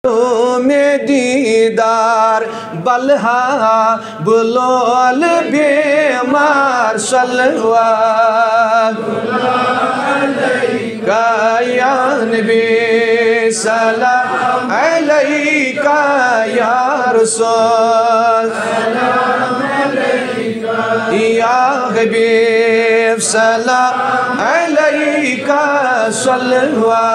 میں دیدار بلہا بلول بیمار صلوات علیکہ یا نبی سلام علیکہ یا رسول سلام علیکہ یا حبیب سلام علیکہ صلوات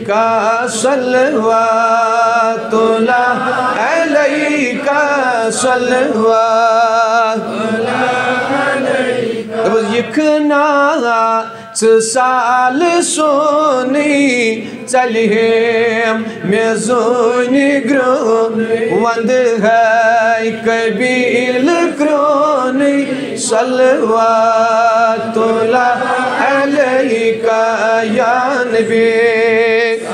کا صلوات اللہ علیکہ صلوات یکنا سال سونی چلیم میزونی گرون وند ہے قبیل کرونی صلوات اللہ علیکہ یا نبی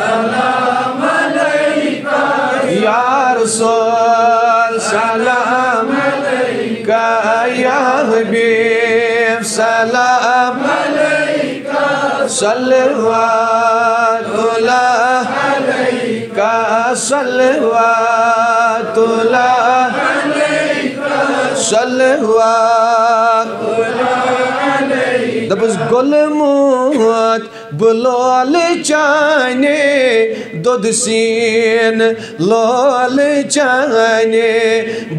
سلام علیکہ یا رسول سلام علیکہ یا حبیب سلام علیکہ صلوات اللہ علیکہ صلوات اللہ علیکہ صلوات دبس گل موت بلول چانے دود سین لول چانے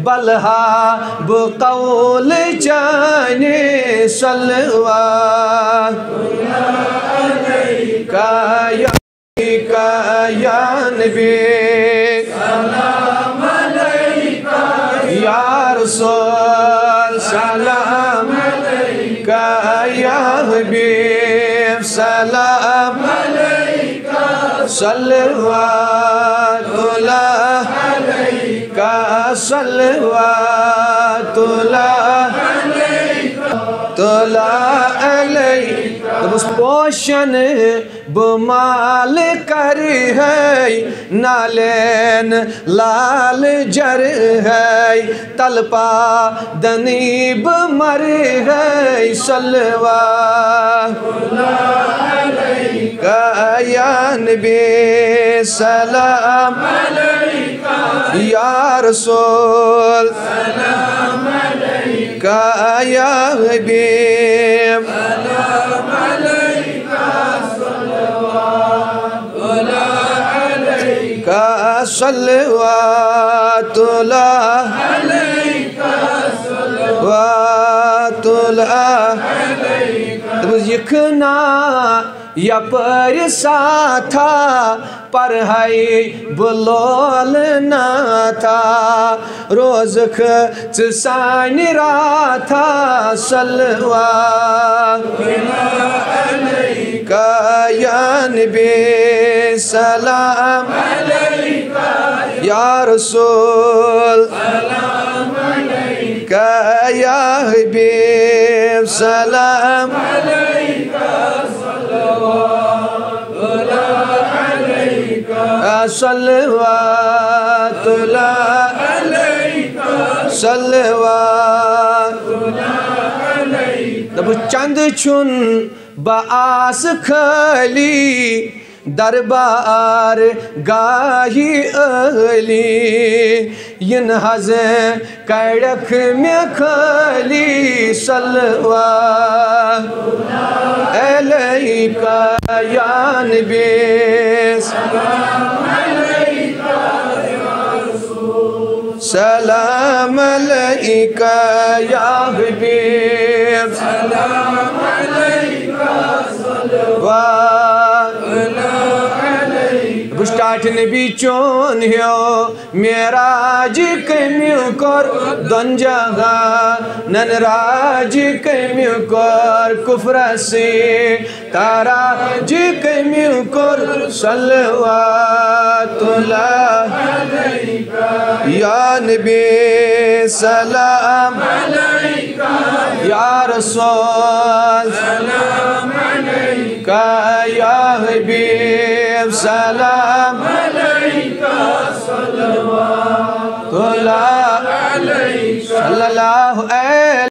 بلہا بقول چانے صلوات علیکہ یا نبی سلام علیکہ یا رسول سلام علیکہ یا حبیب سلام علیکہ صلوات اللہ علیکہ صلوات اللہ علیکہ بس پوشن بمال کر ہے نالین لال جر ہے تلپا دنیب مر ہے صلوات علیکہ یا نبی سلام علیکہ یا رسول سلام علیکہ یا حبیب سلام علیکہ صلوات علیکہ صلوات علیکہ صلوات علیکہ یکنا یپر ساتھا پر ہے بلول نہ تھا روز سان راتھا صلوات علیکہ یا نبی سلام علیکہ یا رسول سلام علیکہ یا حبیب سلام علیکہ صلوات اللہ علیکہ صلوات اللہ علیکہ دب چند چھن باس خالی دربار گاہی اہلی ین حض کڑک میں خالی صلوات علیکہ یا نبی سلام علیکہ یا رسول سلام علیکہ یا حبیب سلام علیکہ صلوات بشتاٹ نبی چون ہیو میراج کمیو کر دن جگہ نن راج کمیو کر کفر سے تاراج کمیو کر صلوات اللہ علیکہ یا نبی سلام علیکہ یا رسول سلام علیکہ یا حبیب سلام علیکہ صلوات اللہ علیکہ صلی اللہ علیہ